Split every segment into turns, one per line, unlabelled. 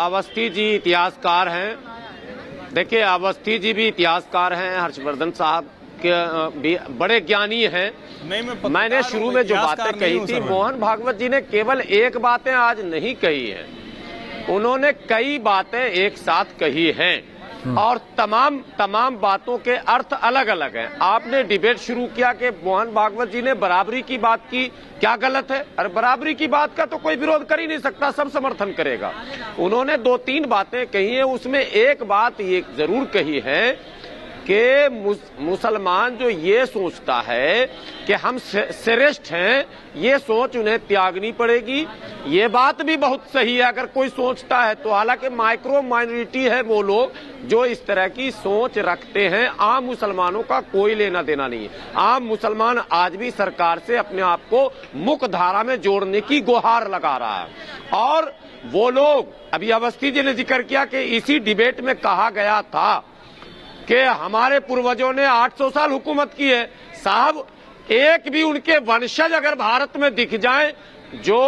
अवस्थी जी इतिहासकार हैं। देखिए, अवस्थी जी भी इतिहासकार हैं, हर्षवर्धन साहब के भी बड़े ज्ञानी हैं। मैंने शुरू में जो बातें कही थी, मोहन भागवत जी ने केवल एक बातें आज नहीं कही है, उन्होंने कई बातें एक साथ कही हैं और तमाम बातों के अर्थ अलग अलग हैं। आपने डिबेट शुरू किया कि मोहन भागवत जी ने बराबरी की बात की, क्या गलत है? अरे बराबरी की बात का तो कोई विरोध कर ही नहीं सकता, सब समर्थन करेगा। उन्होंने 2-3 बातें कही हैं, उसमें एक बात ये जरूर कही है कि मुसलमान जो ये सोचता है कि हम श्रेष्ठ हैं, ये सोच उन्हें त्यागनी पड़ेगी। ये बात भी बहुत सही है अगर कोई सोचता है तो। हालांकि माइक्रो माइनॉरिटी है वो लोग जो इस तरह की सोच रखते हैं, आम मुसलमानों का कोई लेना देना नहीं है। आम मुसलमान आज भी सरकार से अपने आप को मुख्य धारा में जोड़ने की गुहार लगा रहा है। और वो लोग, अभी अवस्थी जी ने जिक्र किया कि इसी डिबेट में कहा गया था कि हमारे पूर्वजों ने 800 साल हुकूमत की है। साहब, एक भी उनके वंशज अगर भारत में दिख जाएं जो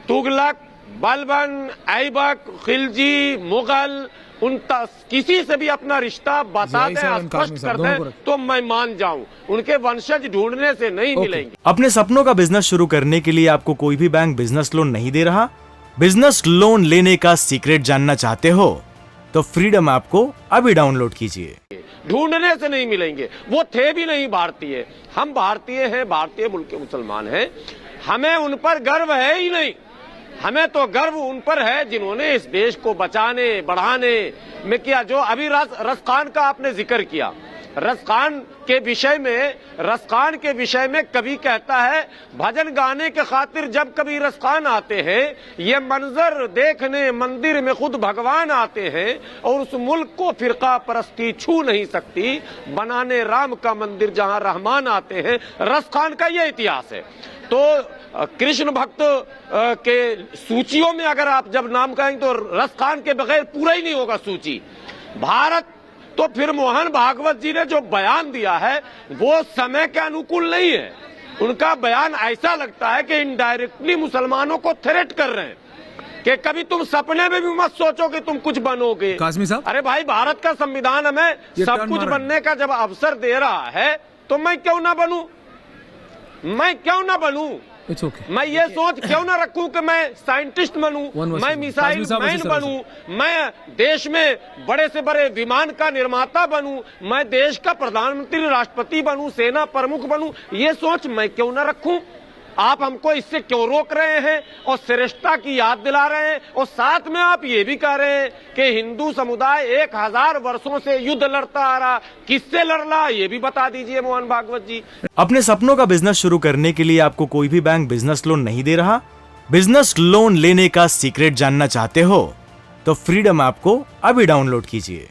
तुगलक, बलबन, ऐबक, खिलजी, मुगल, उन किसी से भी अपना रिश्ता बता दें, स्पष्ट कर दें, तो मैं मान जाऊं। उनके वंशज ढूंढने से नहीं मिलेंगे।
अपने सपनों का बिजनेस शुरू करने के लिए आपको कोई भी बैंक बिजनेस लोन नहीं दे रहा? बिजनेस लोन लेने का सीक्रेट जानना चाहते हो तो फ्रीडम ऐप को अभी डाउनलोड कीजिए।
ढूंढने से नहीं मिलेंगे, वो थे भी नहीं भारतीय। हम भारतीय हैं, भारतीय मुल्क के मुसलमान हैं, हमें उन पर गर्व है ही नहीं। हमें तो गर्व उन पर है जिन्होंने इस देश को बचाने बढ़ाने में किया। जो अभी रसखान का आपने जिक्र किया, रसखान के विषय में कवि कहता है, भजन गाने के खातिर जब कभी रसखान आते हैं, ये मंजर देखने मंदिर में खुद भगवान आते हैं और उस मुल्क को फिरका परस्ती छू नहीं सकती, बनाने राम का मंदिर जहां रहमान आते हैं। रसखान का ये इतिहास है। तो कृष्ण भक्त के सूचियों में अगर आप जब नाम कहेंगे तो रसखान के बगैर पूरा ही नहीं होगा सूची। भारत तो फिर मोहन भागवत जी ने जो बयान दिया है वो समय के अनुकूल नहीं है। उनका बयान ऐसा लगता है कि इनडायरेक्टली मुसलमानों को थ्रेट कर रहे हैं कि कभी तुम सपने में भी मत सोचो कि तुम कुछ बनोगे।
कासमी साहब,
अरे भाई, भारत का संविधान हमें सब कुछ बनने का जब अवसर दे रहा है तो मैं क्यों ना बनूं? मैं ये सोच क्यों ना रखूं कि मैं साइंटिस्ट बनूं, मैं मिसाइल मैन बनूं, मैं देश में बड़े से बड़े विमान का निर्माता बनूं, मैं देश का प्रधानमंत्री राष्ट्रपति बनूं, सेना प्रमुख बनूं। ये सोच मैं क्यों ना रखूं? आप हमको इससे क्यों रोक रहे हैं और श्रेष्ठता की याद दिला रहे हैं? और साथ में आप ये भी कह रहे हैं कि हिंदू समुदाय 1000 वर्षों से युद्ध लड़ता आ रहा, किससे लड़ रहा ये भी बता दीजिए मोहन भागवत जी।
अपने सपनों का बिजनेस शुरू करने के लिए आपको कोई भी बैंक बिजनेस लोन नहीं दे रहा? बिजनेस लोन लेने का सीक्रेट जानना चाहते हो तो फ्रीडम ऐप को अभी डाउनलोड कीजिए।